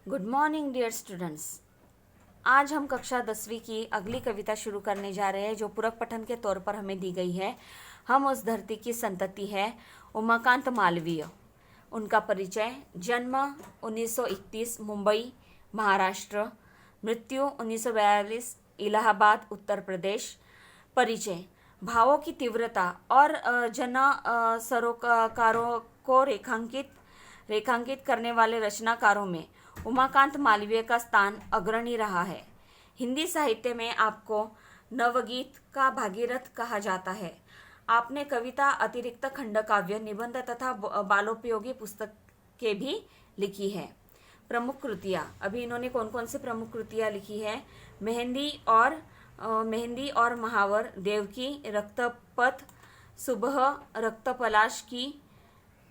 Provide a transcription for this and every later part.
Good morning dear students. आज हम कक्षा 10वीं की अगली कविता शुरू करने जा रहे हैं जो पूरक पठन के तौर पर हमें दी गई है। हम उस धरती की संतति है। उमाकांत मालवीय। उनका परिचय: जन्म 1931 मुंबई महाराष्ट्र, मृत्यु 1942 इलाहाबाद उत्तर प्रदेश। परिचय: भावों की तीव्रता और जन सरोकारों को रेखांकित करने वाले रचनाकारों में उमाकांत मालवीय का स्थान अग्रणी रहा है। हिंदी साहित्य में आपको नवगीत का भागीरथ कहा जाता है। आपने कविता अतिरिक्त खंड काव्य, निबंध तथा बालोपयोगी पुस्तकें भी लिखी है। प्रमुख कृतियाँ: अभी इन्होंने कौन कौन सी प्रमुख कृतियाँ लिखी है? मेहंदी और महावर, देवकी, रक्तपथ, सुबह, रक्तपलाश की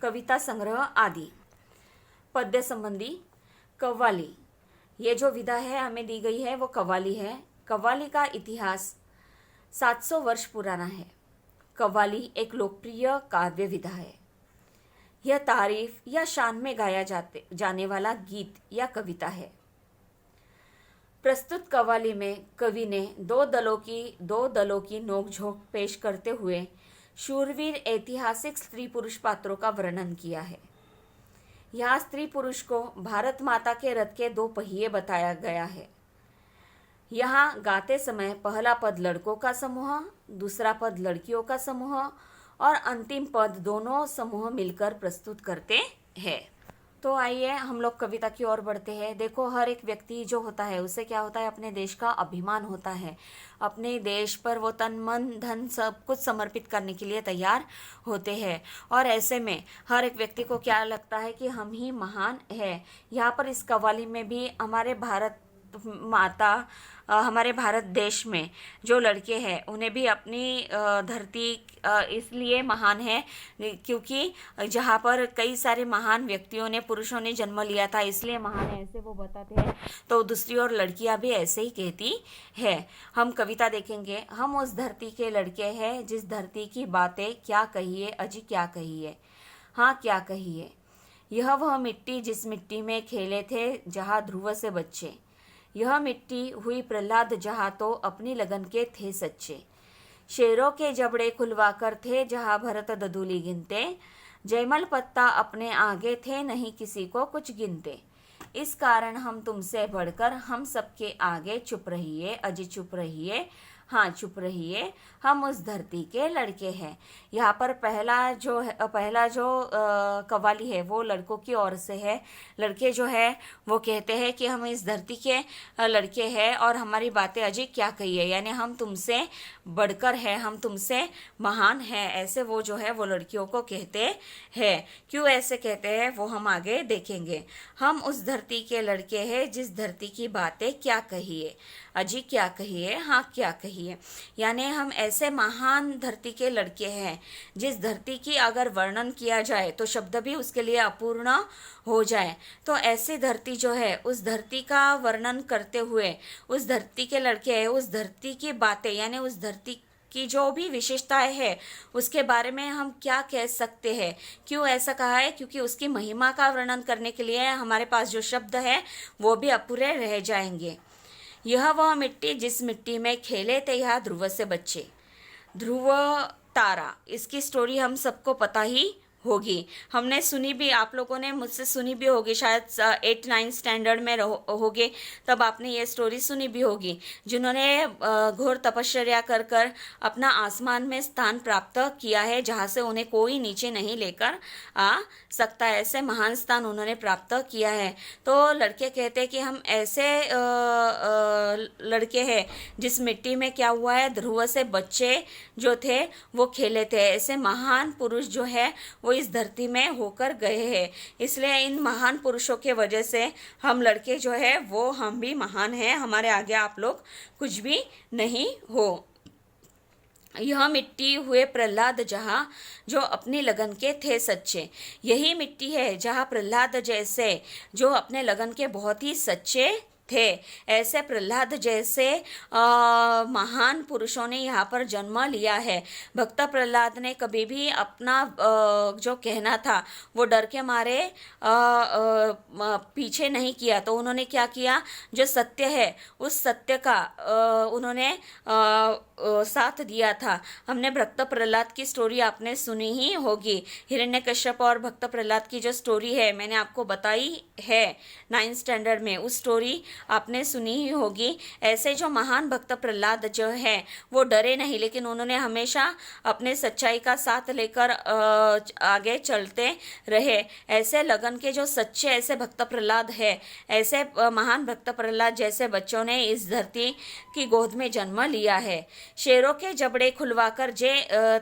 कविता संग्रह आदि। पद्य संबंधी: कव्वाली। ये जो विधा है हमें दी गई है वो कव्वाली है। कव्वाली का इतिहास 700 वर्ष पुराना है। कव्वाली एक लोकप्रिय काव्य विधा है। यह तारीफ या शान में गाया जाने वाला गीत या कविता है। प्रस्तुत कव्वाली में कवि ने दो दलों की नोकझोंक पेश करते हुए शूरवीर ऐतिहासिक स्त्री पुरुष पात्रों का वर्णन किया है। यहाँ स्त्री पुरुष को भारत माता के रथ के दो पहिए बताया गया है। यहाँ गाते समय पहला पद लड़कों का समूह, दूसरा पद लड़कियों का समूह और अंतिम पद दोनों समूह मिलकर प्रस्तुत करते हैं। तो आइए हम लोग कविता की ओर बढ़ते हैं। देखो, हर एक व्यक्ति जो होता है उसे क्या होता है? अपने देश का अभिमान होता है। अपने देश पर वो तन मन धन सब कुछ समर्पित करने के लिए तैयार होते हैं। और ऐसे में हर एक व्यक्ति को क्या लगता है कि हम ही महान है। यहाँ पर इस कव्वाली में भी हमारे भारत देश में जो लड़के हैं उन्हें भी अपनी धरती इसलिए महान है क्योंकि जहाँ पर कई सारे महान व्यक्तियों ने, पुरुषों ने जन्म लिया था, इसलिए महान है, ऐसे वो बताते हैं। तो दूसरी ओर लड़कियाँ भी ऐसे ही कहती है। हम कविता देखेंगे। हम उस धरती के लड़के हैं जिस धरती की बातें क्या कहिए, अजी क्या कहिए, हाँ क्या कहिए। यह वह मिट्टी जिस मिट्टी में खेले थे जहाँ ध्रुव से बच्चे। यह मिट्टी हुई प्रहलाद जहाँ तो अपनी लगन के थे सच्चे। शेरों के जबड़े खुलवाकर थे जहाँ भरत ददूली गिनते। जयमल पत्ता अपने आगे थे नहीं किसी को कुछ गिनते। इस कारण हम तुमसे बढ़कर हम सबके आगे चुप रहिए, अजी चुप रहिए, हाँ चुप रहिए, हम उस धरती के लड़के हैं। यहाँ पर पहला जो कव्वाली है वो लड़कों की ओर से है। लड़के जो है वो कहते हैं कि हम इस धरती के लड़के हैं और हमारी बातें अजी क्या कहिए, यानी हम तुमसे बढ़कर है, हम तुमसे महान है, ऐसे वो जो है वो लड़कियों को कहते हैं। क्यों ऐसे कहते हैं वो हम आगे देखेंगे। हम उस धरती के लड़के हैं जिस धरती की बातें क्या कहिए, अजी क्या कहिए, हाँ क्या कहिए। यानी हम ऐसे महान धरती के लड़के हैं जिस धरती की अगर वर्णन किया जाए तो शब्द भी उसके लिए अपूर्ण हो जाए। तो ऐसी धरती जो है उस धरती का वर्णन करते हुए उस धरती के लड़के हैं, उस धरती की बातें यानी उस धरती की जो भी विशेषताएं है उसके बारे में हम क्या कह सकते हैं। क्यों ऐसा कहा है? क्योंकि उसकी महिमा का वर्णन करने के लिए हमारे पास जो शब्द है वो भी अपूरे रह जाएंगे। यह वह मिट्टी जिस मिट्टी में खेले थे यहाँ ध्रुव से बच्चे। ध्रुव तारा, इसकी स्टोरी हम सबको पता ही होगी, हमने सुनी भी, आप लोगों ने मुझसे सुनी भी होगी, शायद 8-9 स्टैंडर्ड में होगे तब आपने ये स्टोरी सुनी भी होगी। जिन्होंने घोर तपश्चर्या कर कर अपना आसमान में स्थान प्राप्त किया है जहाँ से उन्हें कोई नीचे नहीं लेकर आ सकता है, ऐसे महान स्थान उन्होंने प्राप्त किया है। तो लड़के कहते हैं कि हम ऐसे लड़के हैं जिस मिट्टी में क्या हुआ है, ध्रुव से बच्चे जो थे वो खेले थे। ऐसे महान पुरुष जो है वो इस धरती में होकर गए हैं, इसलिए इन महान पुरुषों के वजह से हम लड़के जो है वो हम भी महान हैं, हमारे आगे आप लोग कुछ भी नहीं हो। यह मिट्टी हुए प्रहलाद जहाँ जो अपनी लगन के थे सच्चे। यही मिट्टी है जहाँ प्रहलाद जैसे जो अपने लगन के बहुत ही सच्चे थे। ऐसे प्रहलाद जैसे महान पुरुषों ने यहाँ पर जन्म लिया है। भक्त प्रहलाद ने कभी भी अपना जो कहना था वो डर के मारे पीछे नहीं किया। तो उन्होंने क्या किया, जो सत्य है उस सत्य का उन्होंने साथ दिया था। हमने भक्त प्रहलाद की स्टोरी आपने सुनी ही होगी। हिरण्यकश्यप और भक्त प्रहलाद की जो स्टोरी है मैंने आपको बताई है 9th स्टैंडर्ड में, उस स्टोरी आपने सुनी ही होगी। ऐसे जो महान भक्त प्रहलाद जो है वो डरे नहीं, लेकिन उन्होंने हमेशा अपने सच्चाई का साथ लेकर आगे चलते रहे। ऐसे लगन के जो सच्चे ऐसे भक्त प्रहलाद है, ऐसे महान भक्त प्रहलाद जैसे बच्चों ने इस धरती की गोद में जन्म लिया है। शेरों के जबड़े खुलवाकर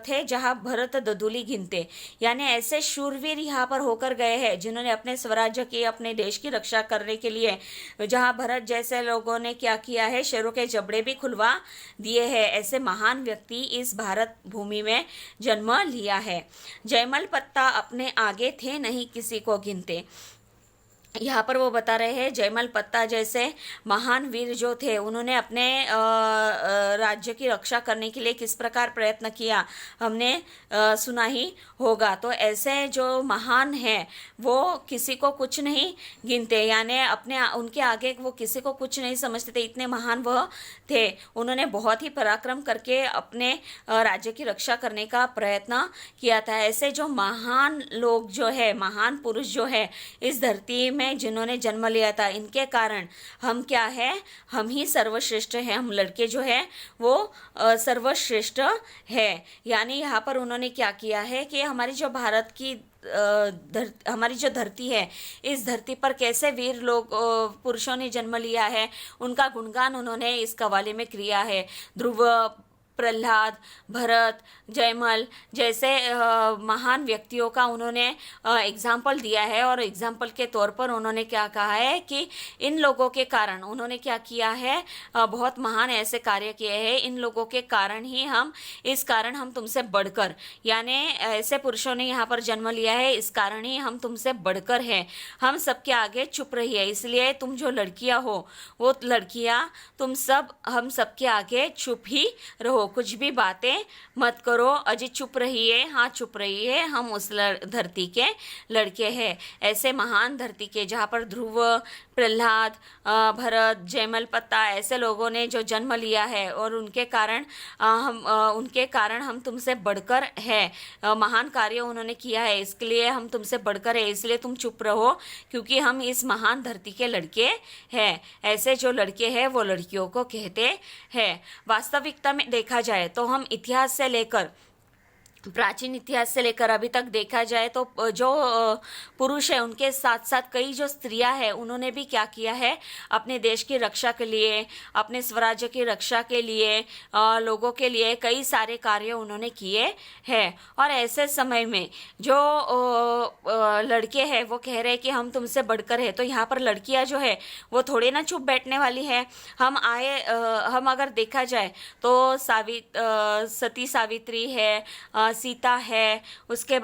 थे जहां भरत ददुली गिनते, यानी ऐसे शूरवीर यहाँ पर होकर गए हैं जिन्होंने अपने स्वराज्य की, अपने देश की रक्षा करने के लिए, जहां भरत जैसे लोगों ने क्या किया है, शेरों के जबड़े भी खुलवा दिए हैं। ऐसे महान व्यक्ति इस भारत भूमि में जन्म लिया है। जयमल पत्ता अपने आगे थे नहीं किसी को गिनते। यहाँ पर वो बता रहे हैं जयमल पत्ता जैसे महान वीर जो थे उन्होंने अपने राज्य की रक्षा करने के लिए किस प्रकार प्रयत्न किया हमने सुना ही होगा। तो ऐसे जो महान हैं वो किसी को कुछ नहीं गिनते, यानी अपने उनके आगे वो किसी को कुछ नहीं समझते थे, इतने महान वह थे। उन्होंने बहुत ही पराक्रम करके अपने राज्य की रक्षा करने का प्रयत्न किया था। ऐसे जो महान लोग जो है, महान पुरुष जो है इस धरती में जिन्होंने जन्म लिया था, इनके कारण हम क्या है, हम ही सर्वश्रेष्ठ हैं। हम लड़के जो है वो सर्वश्रेष्ठ है। यानी यहाँ पर उन्होंने क्या किया है कि हमारी जो भारत की हमारी जो धरती है, इस धरती पर कैसे वीर लोग पुरुषों ने जन्म लिया है उनका गुणगान उन्होंने इस कव्वाली में किया है। ध्रुव, प्रहलाद, भरत, जयमल जैसे महान व्यक्तियों का उन्होंने एग्जाम्पल दिया है, और एग्जाम्पल के तौर पर उन्होंने क्या कहा है कि इन लोगों के कारण उन्होंने क्या किया है, बहुत महान ऐसे कार्य किए हैं। इन लोगों के कारण ही इस कारण हम तुमसे बढ़कर, यानी ऐसे पुरुषों ने यहाँ पर जन्म लिया है, इस कारण ही हम तुमसे बढ़कर हैं। हम सबके आगे चुप रहिए, इसलिए तुम जो लड़कियां हो वो लड़कियां तुम सब हम सबके आगे चुप ही रहो, कुछ भी बातें मत करो, अजी चुप रहिए, हाँ चुप रहिए, हम उस धरती के लड़के हैं। ऐसे महान धरती के जहाँ पर ध्रुव, प्रहलाद, भरत, जयमल पत्ता ऐसे लोगों ने जो जन्म लिया है और उनके कारण हम तुमसे बढ़कर है, महान कार्य उन्होंने किया है, इसके लिए हम तुमसे बढ़कर है, इसलिए तुम चुप रहो क्योंकि हम इस महान धरती के लड़के हैं। ऐसे जो लड़के हैं वो लड़कियों को कहते हैं। वास्तविकता में देखा जाए तो हम इतिहास से लेकर, प्राचीन इतिहास से लेकर अभी तक देखा जाए तो जो पुरुष है उनके साथ साथ कई जो स्त्रियां हैं उन्होंने भी क्या किया है, अपने देश की रक्षा के लिए, अपने स्वराज्य की रक्षा के लिए, लोगों के लिए कई सारे कार्य उन्होंने किए हैं। और ऐसे समय में जो लड़के हैं वो कह रहे हैं कि हम तुमसे बढ़कर है, तो यहाँ पर लड़कियां जो है वो थोड़े ना चुप बैठने वाली है। हम अगर देखा जाए तो सती सावित्री है, सीता है, उसके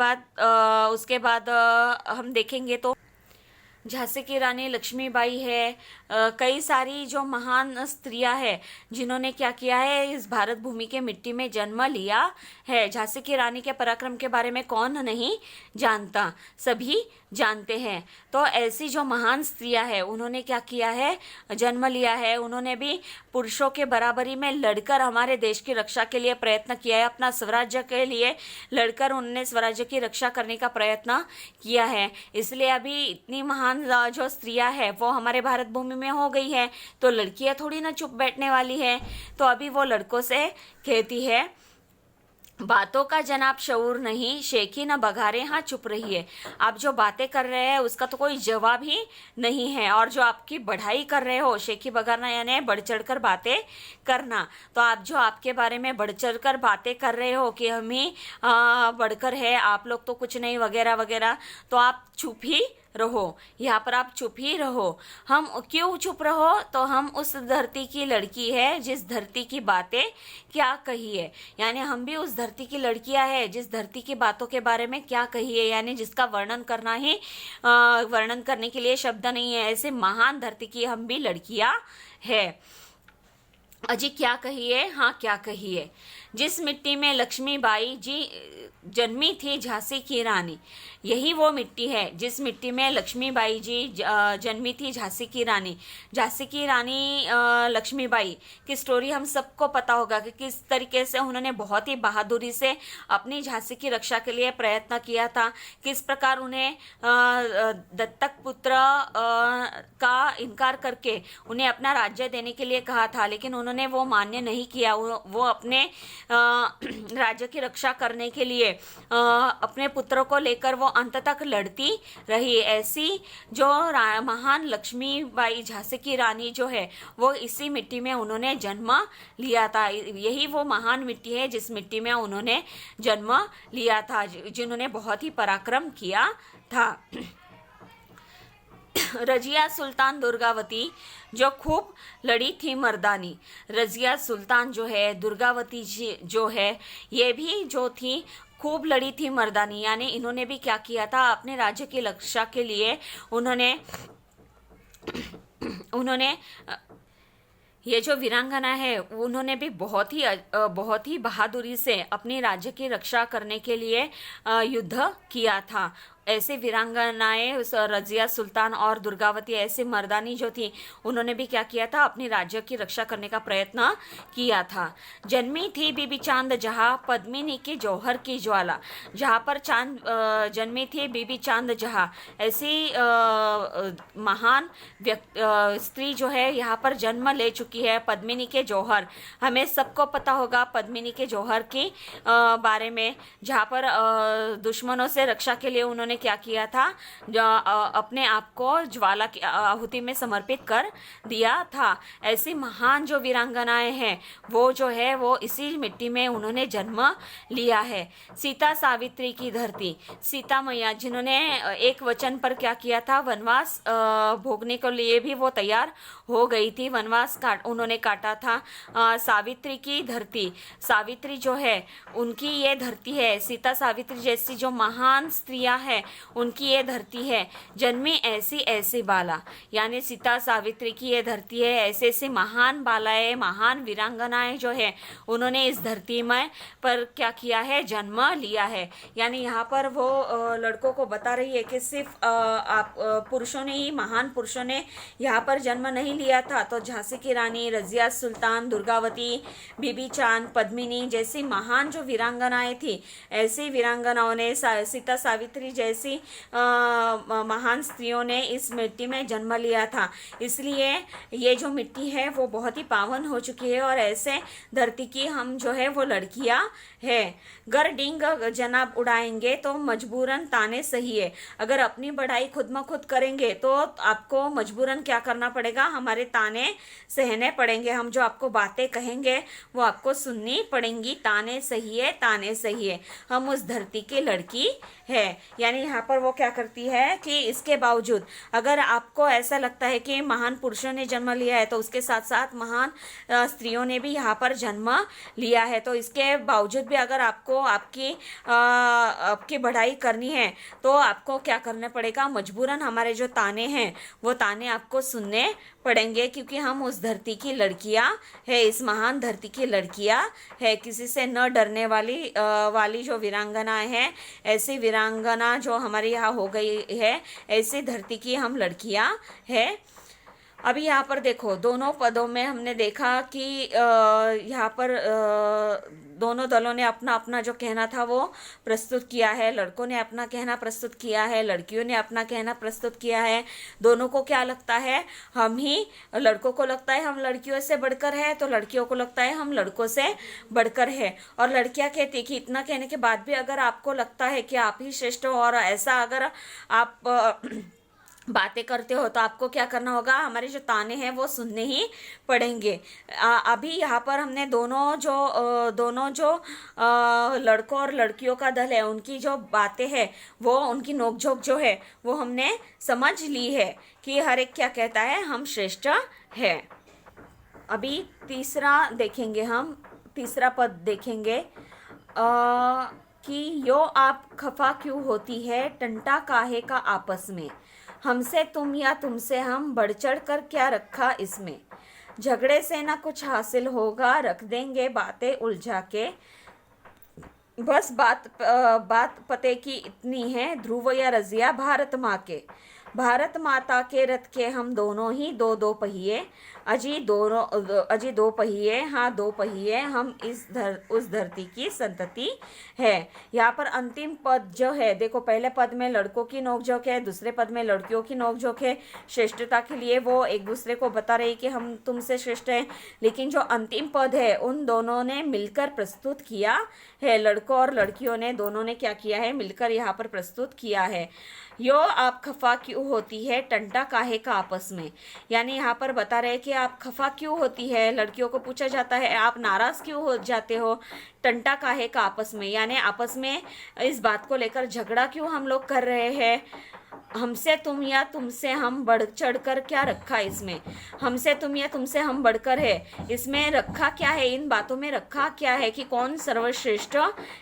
बाद हम देखेंगे तो झांसी की रानी लक्ष्मीबाई है, कई सारी जो महान स्त्रियां हैं जिन्होंने क्या किया है, इस भारत भूमि के मिट्टी में जन्म लिया है। झांसी की रानी के पराक्रम के बारे में कौन नहीं जानता, सभी जानते हैं। तो ऐसी जो महान स्त्रियां हैं उन्होंने क्या किया है, जन्म लिया है। उन्होंने भी पुरुषों के बराबरी में लड़कर हमारे देश की रक्षा के लिए प्रयत्न किया है, अपना स्वराज्य के लिए लड़कर उन्होंने स्वराज्य की रक्षा करने का प्रयत्न किया है। इसलिए अभी इतनी महान जो स्त्रियां हैं वो हमारे भारत भूमि में हो गई है, तो लड़कियां थोड़ी ना चुप बैठने वाली है। तो अभी वो लड़कों से कहती है, बातों का जनाब शऊर नहीं, शेखी न बघारे, हाँ चुप रहिए। आप जो बातें कर रहे हैं उसका तो कोई जवाब ही नहीं है, और जो आपकी बढ़ाई कर रहे हो, शेखी बघारना यानी बढ़ चढ़कर बातें करना, तो आप जो आपके बारे में बढ़ चढ़कर बातें कर रहे हो कि हम ही बढ़कर है, आप लोग तो कुछ नहीं वगैरह वगैरह, तो आप चुप ही रहो, यहाँ पर आप चुप ही रहो। हम क्यों चुप रहो? तो हम उस धरती की लड़की है जिस धरती की बातें क्या कही है, यानी हम भी उस धरती की लड़कियां है जिस धरती की बातों के बारे में क्या कही है, यानी जिसका वर्णन करना ही वर्णन करने के लिए शब्द नहीं है, ऐसे महान धरती की हम भी लड़कियां है। अजी क्या कहिए? हाँ क्या कहिए? जिस मिट्टी में लक्ष्मीबाई जी जन्मी थी झांसी की रानी, यही वो मिट्टी है जिस मिट्टी में लक्ष्मीबाई जी जन्मी थी झांसी की रानी। झांसी की रानी लक्ष्मीबाई की स्टोरी हम सबको पता होगा कि किस तरीके से उन्होंने बहुत ही बहादुरी से अपनी झांसी की रक्षा के लिए प्रयत्न किया था, किस प्रकार उन्हें दत्तक पुत्र का इनकार करके उन्हें अपना राज्य देने के लिए कहा था, लेकिन उन्होंने वो मान्य नहीं किया। वो अपने राज्य की रक्षा करने के लिए अपने पुत्रों को लेकर वो अंत तक लड़ती रही। ऐसी जो महान लक्ष्मीबाई झांसी की रानी जो है वो इसी मिट्टी में उन्होंने जन्म लिया था। यही वो महान मिट्टी है जिस मिट्टी में उन्होंने जन्म लिया था, जिन्होंने बहुत ही पराक्रम किया था। रजिया सुल्तान दुर्गावती जो खूब लड़ी थी मर्दानी। रजिया सुल्तान जो है, दुर्गावती जी जो है, ये भी जो थी खूब लड़ी थी मर्दानी, यानी इन्होंने भी क्या किया था, अपने राज्य की रक्षा के लिए उन्होंने ये जो वीरांगना है उन्होंने भी बहुत ही बहादुरी से अपने राज्य की रक्षा करने के लिए युद्ध किया था। ऐसे वीरांगनाएं रजिया सुल्तान और दुर्गावती, ऐसे मर्दानी जो थी, उन्होंने भी क्या किया था, अपने राज्य की रक्षा करने का प्रयत्न किया था। जन्मी थी बीबी चांद जहां पद्मिनी की जौहर की ज्वाला। जहां पर चांद जन्मी थी बीबी चांद जहां, ऐसी महान स्त्री जो है यहाँ पर जन्म ले चुकी है, पद्मिनी के जौहर। हमें सबको पता होगा पद्मिनी के जौहर के बारे में, जहाँ पर दुश्मनों से रक्षा के लिए उन्होंने क्या किया था, अपने आप को ज्वाला की आहुति में समर्पित कर दिया था। ऐसी महान जो वीरांगनाएं हैं वो जो है वो इसी मिट्टी में उन्होंने जन्म लिया है। सीता सावित्री की धरती, सीता मैया जिन्होंने एक वचन पर क्या किया था, वनवास भोगने के लिए भी वो तैयार हो गई थी, वनवास उन्होंने काटा था। सावित्री की धरती, सावित्री जो है उनकी ये धरती है। सीता सावित्री जैसी जो महान स्त्रियां हैं उनकी ये धरती है। जन्मी ऐसी ऐसी बाला, यानी सीता सावित्री की ये धरती है। ऐसे ऐसे महान बालाएं, महान वीरांगनाएं जो है उन्होंने इस धरती में पर क्या किया है, जन्म लिया है। यानी यहाँ पर वो लड़कों को बता रही है कि सिर्फ पुरुषों ने ही, महान पुरुषों ने यहाँ पर जन्म नहीं लिया था, तो झांसी की रानी, रजिया सुल्तान, दुर्गावती, बीबी चांद, पद्मिनी जैसी महान जो वीरांगनाएं थी, ऐसी वीरांगनाओं ने, सीता सावित्री जैसी महान स्त्रियों ने इस मिट्टी में जन्म लिया था। इसलिए ये जो मिट्टी है वो बहुत ही पावन हो चुकी है और ऐसे धरती की हम जो है वो लड़कियां है। गर डिंग जनाब उड़ाएंगे तो मजबूरन ताने सही है। अगर अपनी बढ़ाई खुद में खुद करेंगे तो आपको मजबूरन क्या करना पड़ेगा, हमारे ताने सहने पड़ेंगे। हम जो आपको बातें कहेंगे वो आपको सुननी पड़ेंगी। ताने सही है, ताने सही है, हम उस धरती की लड़की है। यानी यहाँ पर वो क्या करती है कि इसके बावजूद अगर आपको ऐसा लगता है कि महान पुरुषों ने जन्म लिया है तो उसके साथ साथ महान स्त्रियों ने भी यहाँ पर जन्म लिया है, तो इसके बावजूद भी अगर आपको आपकी बढ़ाई करनी है तो आपको क्या करना पड़ेगा, मजबूरन हमारे जो ताने हैं वो ताने आपको सुनने पड़ेंगे, क्योंकि हम उस धरती की लड़कियां है, इस महान धरती की लड़कियां है। किसी से न डरने वाली जो वीरांगनाएं हैं, ऐसी वीरांगना जो हमारे यहाँ हो गई है, ऐसी धरती की हम लड़कियां है। अभी यहाँ पर देखो दोनों पदों में हमने देखा कि यहाँ पर दोनों दलों ने अपना अपना जो कहना था वो प्रस्तुत किया है। लड़कों ने अपना कहना प्रस्तुत किया है, लड़कियों ने अपना कहना प्रस्तुत किया है। दोनों को क्या लगता है, हम ही, लड़कों को लगता है हम लड़कियों से बढ़कर है, तो लड़कियों को लगता है हम लड़कों से बढ़कर है। और लड़कियां कहती कि इतना कहने के बाद भी अगर आपको लगता है कि आप ही श्रेष्ठ हो और ऐसा अगर आप बातें करते हो तो आपको क्या करना होगा, हमारे जो ताने हैं वो सुनने ही पड़ेंगे। अभी यहाँ पर हमने दोनों जो लड़कों और लड़कियों का दल है, उनकी जो बातें हैं वो, उनकी नोकझोंक जो है वो हमने समझ ली है कि हर एक क्या कहता है, हम श्रेष्ठ है। अभी तीसरा देखेंगे, हम तीसरा पद देखेंगे कि यो आप खफा क्यों होती है, टंटा काहे का आपस में, हमसे तुम या तुमसे हम, बढ़ चढ़ कर क्या रखा इसमें, झगड़े से ना कुछ हासिल होगा, रख देंगे बातें उलझा के, बस बात पते की इतनी है, ध्रुव या रजिया भारत माँ के, भारत माता के रथ के हम दोनों ही दो दो पहिए, अजी दो पहिए, हाँ दो पहिए, हम उस धरती की संतति है। यहाँ पर अंतिम पद जो है, देखो पहले पद में लड़कों की नोकझोंक है, दूसरे पद में लड़कियों की नोकझोंक है, श्रेष्ठता के लिए वो एक दूसरे को बता रही कि हम तुमसे श्रेष्ठ हैं। लेकिन जो अंतिम पद है उन दोनों ने मिलकर प्रस्तुत किया है, लड़कों और लड़कियों ने दोनों ने क्या किया है, मिलकर यहाँ पर प्रस्तुत किया है। यो आप खफा क्यों होती है, टंटा काहे का आपस में, यानी यहाँ पर बता रहे कि आप खफा क्यों होती है, लड़कियों को पूछा जाता है आप नाराज क्यों हो जाते हो, टंटा काहे का आपस में, यानी आपस में इस बात को लेकर झगड़ा क्यों हम लोग कर रहे हैं, हमसे तुम या तुमसे हम बढ़ चढ़ कर क्या रखा इसमें, हमसे तुम या तुमसे हम बढ़कर है, इसमें रखा क्या है, इन बातों में रखा क्या है कि कौन सर्वश्रेष्ठ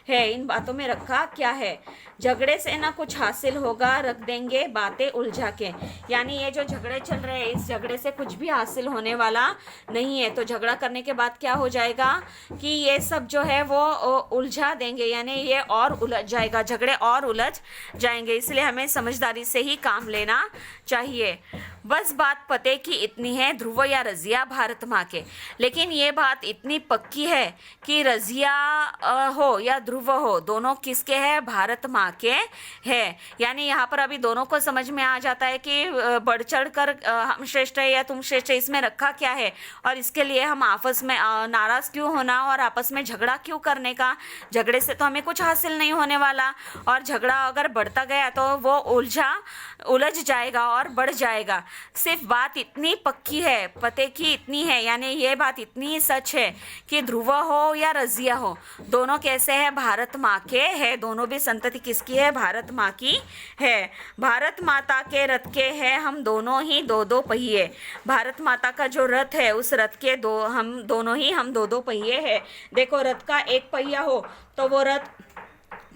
है, इन बातों में रखा क्या है, झगड़े से ना कुछ हासिल होगा, रख देंगे बातें उलझा के, यानी ये जो झगड़े चल रहे हैं इस झगड़े से कुछ भी हासिल होने वाला नहीं है। तो झगड़ा करने के बाद क्या हो जाएगा कि ये सब जो है वो उलझा देंगे, यानी ये और उलझ जाएगा, झगड़े और उलझ जाएंगे, इसलिए हमें समझदारी से ही काम लेना चाहिए। बस बात पते की इतनी है, ध्रुव या रजिया भारत माँ के, लेकिन ये बात इतनी पक्की है कि रजिया हो या ध्रुव हो, दोनों किसके हैं, भारत माँ के है। यानी यहाँ पर अभी दोनों को समझ में आ जाता है कि बढ़ चढ़ कर हम श्रेष्ठ है या तुम श्रेष्ठ है, इसमें रखा क्या है, और इसके लिए हम आपस में नाराज क्यों होना और आपस में झगड़ा क्यों करने का, झगड़े से तो हमें कुछ हासिल नहीं होने वाला, और झगड़ा अगर बढ़ता गया तो वो उलझ जाएगा और बढ़ जाएगा। सिर्फ बात इतनी पक्की है, पते की इतनी है, यानी ये बात इतनी ही सच है कि ध्रुव हो या रजिया हो, दोनों कैसे हैं, भारत माँ के है, दोनों भी संतति किसकी है, भारत माँ की है। भारत माता के रथ के हैं हम दोनों ही दो दो पहिए, भारत माता का जो रथ है उस रथ के हम दोनों दो पहिए है। देखो रथ का एक पहिया हो तो वो रथ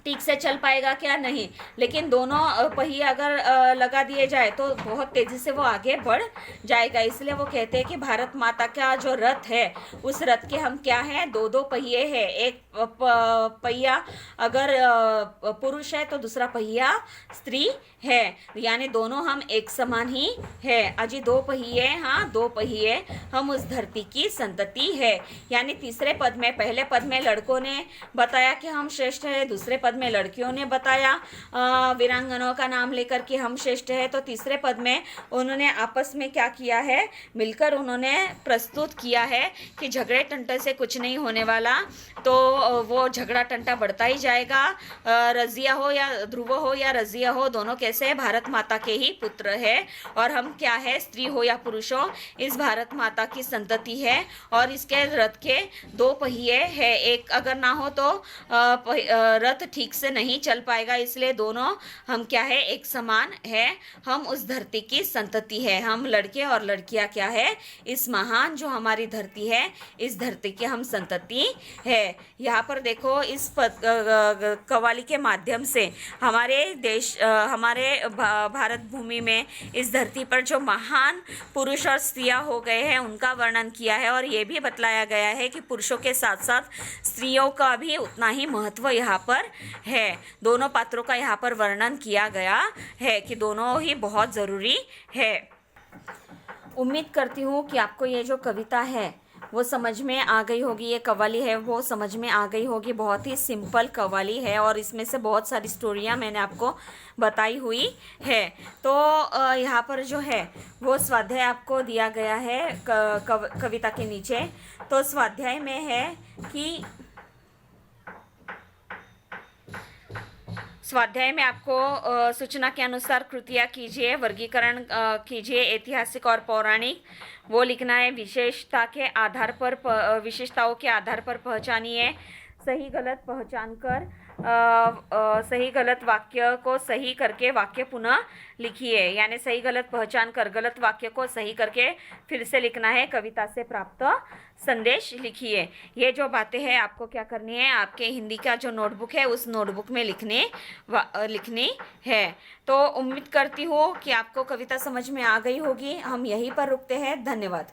ठीक से चल पाएगा क्या, नहीं, लेकिन दोनों पहिए अगर लगा दिए जाए तो बहुत तेजी से वो आगे बढ़ जाएगा। इसलिए वो कहते हैं कि भारत माता का जो रथ है उस रथ के हम क्या हैं, दो दो पहिए हैं, एक पहिया अगर पुरुष है तो दूसरा पहिया स्त्री है, यानी दोनों हम एक समान ही है। अजी दो पहिए, हाँ दो पहिए, हम उस धरती की संतति है। यानी तीसरे पद में, पहले पद में लड़कों ने बताया कि हम श्रेष्ठ है, दूसरे पद में लड़कियों ने बताया वीरांगनाओं का नाम लेकर कि हम श्रेष्ठ है, तो तीसरे पद में उन्होंने आपस में क्या किया है, मिलकर उन्होंने प्रस्तुत किया है कि झगड़े टंटे से कुछ नहीं होने वाला, तो वो झगड़ा टंटा बढ़ता ही जाएगा। रजिया हो या ध्रुव हो या रजिया हो, दोनों कैसे भारत माता के ही पुत्र है, और हम क्या है, स्त्री हो या पुरुष हो, इस भारत माता की संतति है, और इसके रथ के दो पहिए है, एक अगर ना हो तो रथ ठीक से नहीं चल पाएगा, इसलिए दोनों हम क्या है, एक समान है, हम उस धरती की संतति है, हम लड़के और लड़कियां क्या है, इस महान जो हमारी धरती है इस धरती की हम संतति है। यहाँ पर देखो इस कव्वाली के माध्यम से हमारे देश, हमारे भारत भूमि में इस धरती पर जो महान पुरुष और स्त्रियां हो गए हैं उनका वर्णन किया है, और ये भी बतलाया गया है कि पुरुषों के साथ साथ स्त्रियों का भी उतना ही महत्व यहाँ पर है। दोनों पात्रों का यहाँ पर वर्णन किया गया है कि दोनों ही बहुत ज़रूरी है। उम्मीद करती हूँ कि आपको ये जो कविता है वो समझ में आ गई होगी, ये कव्वाली है वो समझ में आ गई होगी। बहुत ही सिंपल कव्वाली है और इसमें से बहुत सारी स्टोरियाँ मैंने आपको बताई हुई है। तो यहाँ पर जो है वो स्वाध्याय आपको दिया गया है कविता के नीचे। तो स्वाध्याय में है कि स्वाध्याय में आपको सूचना के अनुसार कृतियाँ कीजिए, वर्गीकरण कीजिए, ऐतिहासिक और पौराणिक वो लिखना है। विशेषताओं के आधार पर पहचानिए। सही गलत पहचान कर सही गलत वाक्य को सही करके वाक्य पुनः लिखिए, यानी सही गलत पहचान कर गलत वाक्य को सही करके फिर से लिखना है। कविता से प्राप्त संदेश लिखिए। ये जो बातें हैं आपको क्या करनी है, आपके हिंदी का जो नोटबुक है उस नोटबुक में लिखनी है। तो उम्मीद करती हूँ कि आपको कविता समझ में आ गई होगी। हम यहीं पर रुकते हैं। धन्यवाद।